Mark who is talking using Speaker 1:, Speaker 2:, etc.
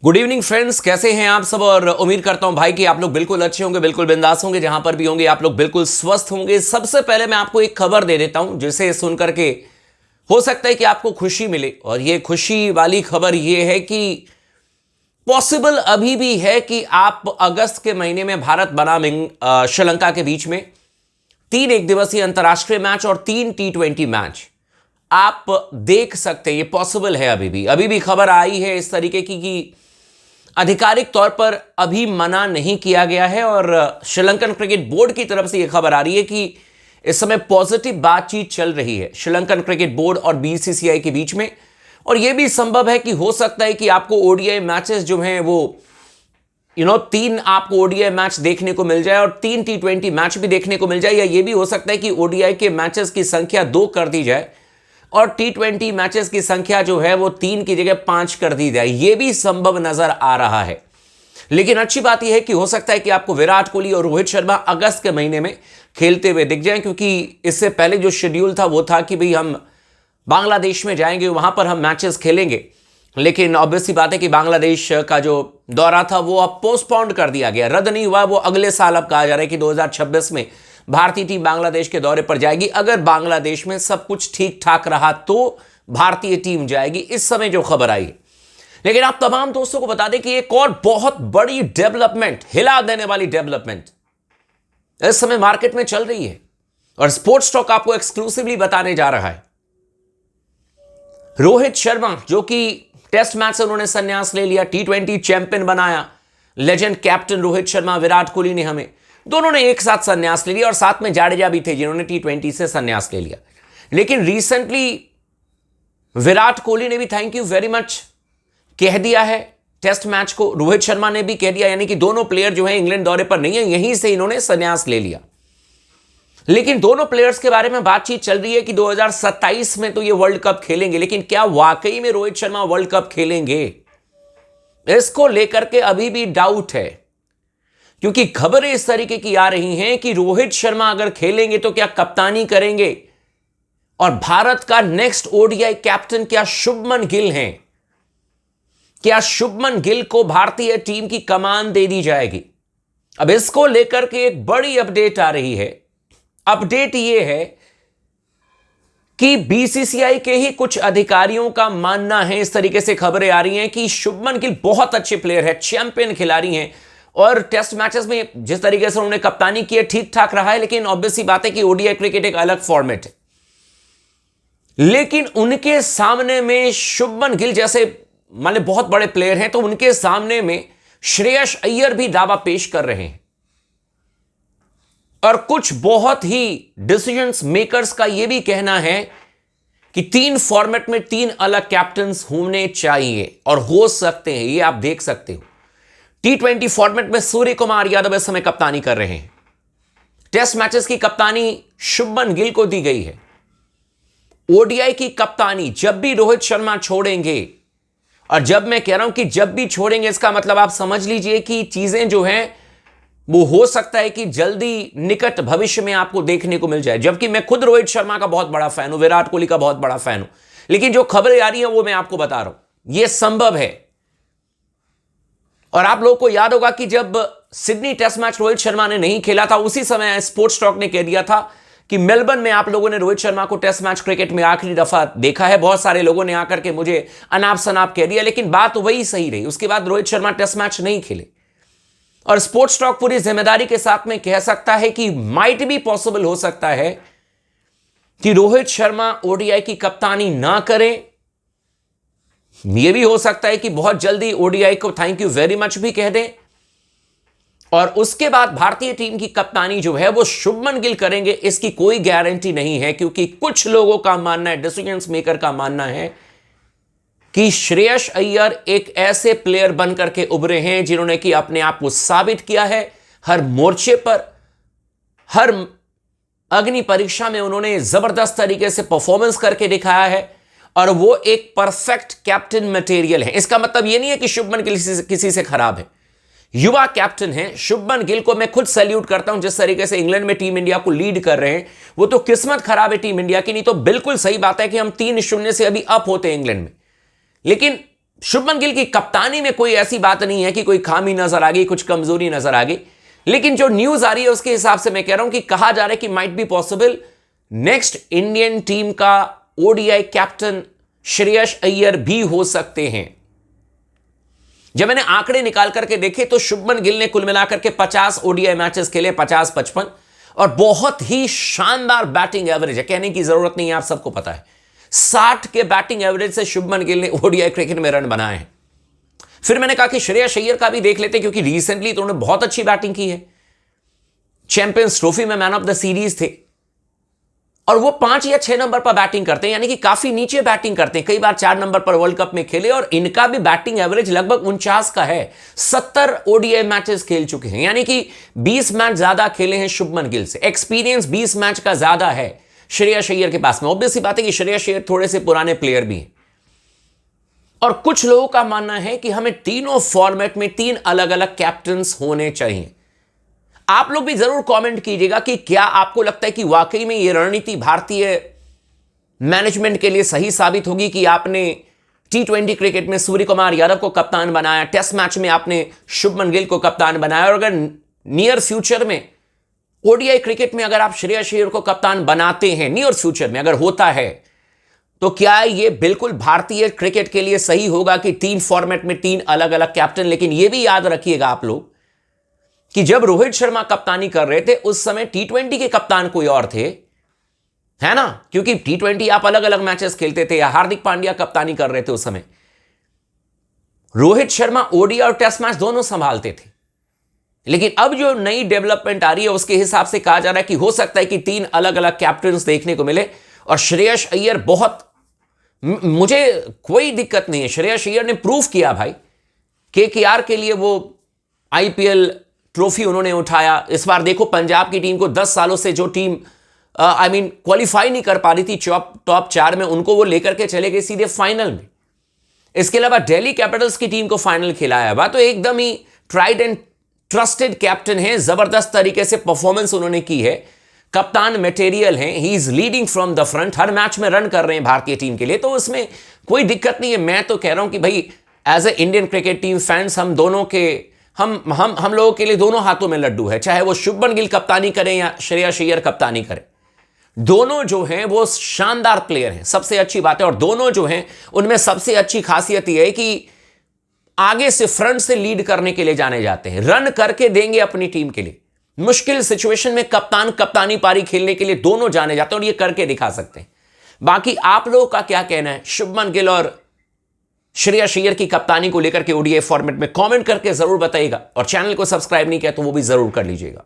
Speaker 1: Good evening friends, कैसे हैं आप सब। और उम्मीद करता हूं भाई कि आप लोग बिल्कुल अच्छे होंगे, बिल्कुल बिंदास होंगे, जहां पर भी होंगे आप लोग बिल्कुल स्वस्थ होंगे। सबसे पहले मैं आपको एक खबर दे देता हूं जिसे सुनकर के हो सकता है कि आपको खुशी मिले। और ये खुशी वाली खबर ये है कि पॉसिबल अभी भी है कि आप अगस्त के महीने में भारत बनाम श्रीलंका के बीच में 3 एक दिवसीय अंतर्राष्ट्रीय मैच और 3 T20 मैच आप देख सकते हैं। ये पॉसिबल है। अभी भी खबर आई है इस तरीके की कि आधिकारिक तौर पर अभी मना नहीं किया गया है। और श्रीलंकन क्रिकेट बोर्ड की तरफ से यह खबर आ रही है कि इस समय पॉजिटिव बातचीत चल रही है श्रीलंकन क्रिकेट बोर्ड और बीसीसीआई के बीच में। और यह भी संभव है कि हो सकता है कि आपको ओडीआई मैचेस जो हैं वो 3 आपको ओडीआई मैच देखने को मिल जाए और 3 T20 मैच भी देखने को मिल जाए। या यह भी हो सकता है कि ओडीआई के मैचेस की संख्या 2 कर दी जाए और T20 मैचेस की संख्या जो है वो 3 की जगह 5 कर दी जाए। यह भी संभव नजर आ रहा है। लेकिन अच्छी बात यह है कि हो सकता है कि आपको विराट कोहली और रोहित शर्मा अगस्त के महीने में खेलते हुए दिख जाएं, क्योंकि इससे पहले जो शेड्यूल था वो था कि भाई हम बांग्लादेश में जाएंगे, वहां पर हम मैचेस खेलेंगे। लेकिन ऑब्वियसली बात है कि बांग्लादेश का जो दौरा था वो अब पोस्टपोन्ड कर दिया गया, रद्द नहीं हुआ। वो अगले साल अब कहा जा रहा है कि 2026 में भारतीय टीम बांग्लादेश के दौरे पर जाएगी। अगर बांग्लादेश में सब कुछ ठीक ठाक रहा तो भारतीय टीम जाएगी, इस समय जो खबर आई है। लेकिन आप तमाम दोस्तों को बता दें कि एक और बहुत बड़ी डेवलपमेंट, हिला देने वाली डेवलपमेंट इस समय मार्केट में चल रही है और स्पोर्ट्स टॉक आपको एक्सक्लूसिवली बताने जा रहा है। रोहित शर्मा, जो कि टेस्ट मैच से उन्होंने संन्यास ले लिया, T20 चैंपियन बनाया, लेजेंड कैप्टन रोहित शर्मा, विराट कोहली ने हमें दोनों ने एक साथ संन्यास ले लिया। और साथ में जाडेजा भी थे जिन्होंने T20 से संन्यास ले लिया। लेकिन रिसेंटली विराट कोहली ने भी थैंक यू वेरी मच कह दिया है टेस्ट मैच को, रोहित शर्मा ने भी कह दिया। यानी कि दोनों प्लेयर जो है इंग्लैंड दौरे पर नहीं है, यहीं से इन्होंने संन्यास ले लिया। लेकिन दोनों प्लेयर्स के बारे में बातचीत चल रही है कि 2027 में तो ये वर्ल्ड कप खेलेंगे, लेकिन क्या वाकई में रोहित शर्मा वर्ल्ड कप खेलेंगे, इसको लेकर के अभी भी डाउट है। क्योंकि खबरें इस तरीके की आ रही हैं कि रोहित शर्मा अगर खेलेंगे तो क्या कप्तानी करेंगे और भारत का नेक्स्ट ओडीआई कैप्टन क्या शुभमन गिल हैं। क्या शुभमन गिल को भारतीय टीम की कमान दे दी जाएगी। अब इसको लेकर के एक बड़ी अपडेट आ रही है। अपडेट यह है कि बीसीसीआई के ही कुछ अधिकारियों का मानना है, इस तरीके से खबरें आ रही हैं कि शुभमन गिल बहुत अच्छे प्लेयर है, चैंपियन खिलाड़ी हैं और टेस्ट मैचेस में जिस तरीके से उन्होंने कप्तानी की है ठीक ठाक रहा है। लेकिन ऑब्वियसली बात है कि ओडीआई क्रिकेट एक अलग फॉर्मेट है। लेकिन उनके सामने में शुभमन गिल जैसे माने बहुत बड़े प्लेयर हैं, तो उनके सामने में श्रेयस अय्यर भी दावा पेश कर रहे हैं। और कुछ बहुत ही डिसीजंस मेकर्स का यह भी कहना है कि 3 फॉर्मेट में 3 अलग कैप्टन्स होने चाहिए और हो सकते हैं। ये आप देख सकते हो। T20 फॉर्मेट में सूर्य कुमार यादव इस समय कप्तानी कर रहे हैं। टेस्ट मैचेस की कप्तानी शुभमन गिल को दी गई है। ओडीआई की कप्तानी जब भी रोहित शर्मा छोड़ेंगे, और जब मैं कह रहा हूं कि जब भी छोड़ेंगे, इसका मतलब आप समझ लीजिए कि चीजें जो हैं वो हो सकता है कि जल्दी निकट भविष्य में आपको देखने को मिल जाए। जबकि मैं खुद रोहित शर्मा का बहुत बड़ा फैन हूं, विराट कोहली का बहुत बड़ा फैन हूं, लेकिन जो खबरें आ रही हैं वो मैं आपको बता रहा हूं, यह संभव है। और आप लोगों को याद होगा कि जब Sydney test match Rohit Sharma ने नहीं खेला था, उसी समय स्पोर्ट्स टॉक ने कह दिया था कि मेलबर्न में आप लोगों ने रोहित शर्मा को टेस्ट मैच क्रिकेट में आखिरी दफा देखा है। बहुत सारे लोगों ने आकर के मुझे अनाप शनाप कह दिया, लेकिन बात वही सही रही। उसके बाद रोहित शर्मा टेस्ट मैच नहीं खेले। और स्पोर्ट्स टॉक पूरी जिम्मेदारी के साथ में कह सकता है कि माइट भी पॉसिबल हो सकता है कि रोहित शर्मा ओडीआई की कप्तानी ना करें। यह भी हो सकता है कि बहुत जल्दी ओडीआई को थैंक यू वेरी मच भी कह दें और उसके बाद भारतीय टीम की कप्तानी जो है वो शुभमन गिल करेंगे। इसकी कोई गारंटी नहीं है, क्योंकि कुछ लोगों का मानना है, डिसीजंस मेकर का मानना है कि श्रेयस अय्यर एक ऐसे प्लेयर बनकर के उभरे हैं जिन्होंने कि अपने आप को साबित किया है हर मोर्चे पर, हर अग्नि परीक्षा में उन्होंने जबरदस्त तरीके से परफॉर्मेंस करके दिखाया है और वो एक परफेक्ट कैप्टन मटेरियल है। इसका मतलब यह नहीं है कि शुभमन गिल किसी से खराब है, युवा कैप्टन है। शुभमन गिल को मैं खुद सैल्यूट करता हूं, जिस तरीके से इंग्लैंड में टीम इंडिया को लीड कर रहे हैं। वो तो किस्मत खराब है टीम इंडिया की, नहीं तो बिल्कुल सही बात है कि हम 3-0 से अभी अप होते हैं इंग्लैंड में। लेकिन शुभमन गिल की कप्तानी में कोई ऐसी बात नहीं है कि कोई खामी नजर आ गई, कुछ कमजोरी नजर आ गई, लेकिन जो न्यूज आ रही है उसके हिसाब से मैं कह रहा हूं कि कहा जा रहा है कि might be possible next Indian team का ओडीआई कैप्टन श्रेयस अय्यर भी हो सकते हैं। जब मैंने आंकड़े निकाल करके देखे तो शुभमन गिल ने कुल मिलाकर के 50 ओडीआई मैचेस खेले, 50-55, और बहुत ही शानदार बैटिंग एवरेज है, कहने की जरूरत नहीं है, आप सबको पता है। 60 के बैटिंग एवरेज से शुभमन गिल ने ओडीआई क्रिकेट में रन बनाए हैं। फिर मैंने कहा कि श्रेयस अय्यर का भी देख लेते, क्योंकि रिसेंटली तो उन्होंने बहुत अच्छी बैटिंग की है, चैंपियंस ट्रॉफी में मैन ऑफ द सीरीज थे, और वो 5 या 6 नंबर पर बैटिंग करते हैं, यानी कि काफी नीचे बैटिंग करते हैं, कई बार 4 नंबर पर वर्ल्ड कप में खेले, और इनका भी बैटिंग एवरेज लगभग 49 का है। 70 ओडीआई मैचेस खेल चुके हैं, यानी कि 20 मैच ज्यादा खेले हैं शुभमन गिल से। एक्सपीरियंस 20 मैच का ज्यादा है श्रेयस अय्यर के पास में। ऑब्वियस सी बात है कि श्रेयस अय्यर थोड़े से पुराने प्लेयर भी हैं, और कुछ लोगों का मानना है कि हमें तीनों फॉर्मेट में 3 अलग अलग कैप्टन्स होने चाहिए। आप लोग भी जरूर कमेंट कीजिएगा कि क्या आपको लगता है कि वाकई में यह रणनीति भारतीय मैनेजमेंट के लिए सही साबित होगी कि आपने T20 क्रिकेट में सूर्य कुमार यादव को कप्तान बनाया, टेस्ट मैच में आपने शुभमन गिल को कप्तान बनाया, और अगर नियर फ्यूचर में ओडीआई क्रिकेट में अगर आप श्रेयस अय्यर को कप्तान बनाते हैं, नियर फ्यूचर में अगर होता है, तो क्या यह बिल्कुल भारतीय क्रिकेट के लिए सही होगा कि 3 फॉर्मेट में 3 अलग अलग कैप्टन। लेकिन यह भी याद रखिएगा आप लोग कि जब रोहित शर्मा कप्तानी कर रहे थे उस समय T20 के कप्तान कोई और थे, है ना, क्योंकि T20 आप अलग अलग मैचेस खेलते थे, या हार्दिक पांड्या कप्तानी कर रहे थे उस समय। रोहित शर्मा ओडीआई और टेस्ट मैच दोनों संभालते थे। लेकिन अब जो नई डेवलपमेंट आ रही है उसके हिसाब से कहा जा रहा है कि हो सकता है कि 3 अलग अलग कैप्टन देखने को मिले, और श्रेयस अय्यर मुझे कोई दिक्कत नहीं है। श्रेयस अय्यर ने प्रूव किया भाई, केकेआर के लिए वो आईपीएल ट्रॉफी उन्होंने उठाया। इस बार देखो पंजाब की टीम को 10 सालों से जो टीम क्वालिफाई नहीं कर पा रही थी टॉप 4 में, उनको वो लेकर के चले गए सीधे फाइनल में। इसके अलावा दिल्ली कैपिटल्स की टीम को फाइनल खिलाया हुआ, तो एकदम he tried and trusted captain है, जबरदस्त तरीके से परफॉर्मेंस उन्होंने की है, कप्तान मटेरियल हैं, he is leading from the front, her match में रन कर रहे हैं भारतीय टीम के लिए, तो उसमें कोई दिक्कत नहीं है। मैं तो कह रहा हूं कि भाई as a Indian cricket team fans हम दोनों के हम लोगों के लिए दोनों हाथों में लड्डू है, चाहे वो शुभमन गिल कप्तानी करें या श्रेयस अय्यर कप्तानी करें। दोनों जो हैं वो शानदार प्लेयर हैं, सबसे अच्छी बात है, और दोनों जो हैं उनमें सबसे अच्छी खासियत यह है कि आगे से फ्रंट से लीड करने के लिए जाने जाते हैं, रन करके देंगे अपनी टीम के लिए। मुश्किल सिचुएशन में कप्तानी पारी खेलने के लिए दोनों जाने जाते हैं, और ये करके दिखा सकते हैं। बाकी आप लोगों का क्या कहना है शुभमन गिल और श्रेयस अय्यर की कप्तानी को लेकर के ओडीआई फॉर्मेट में कमेंट करके जरूर बताइएगा, और चैनल को सब्सक्राइब नहीं किया तो वो भी जरूर कर लीजिएगा।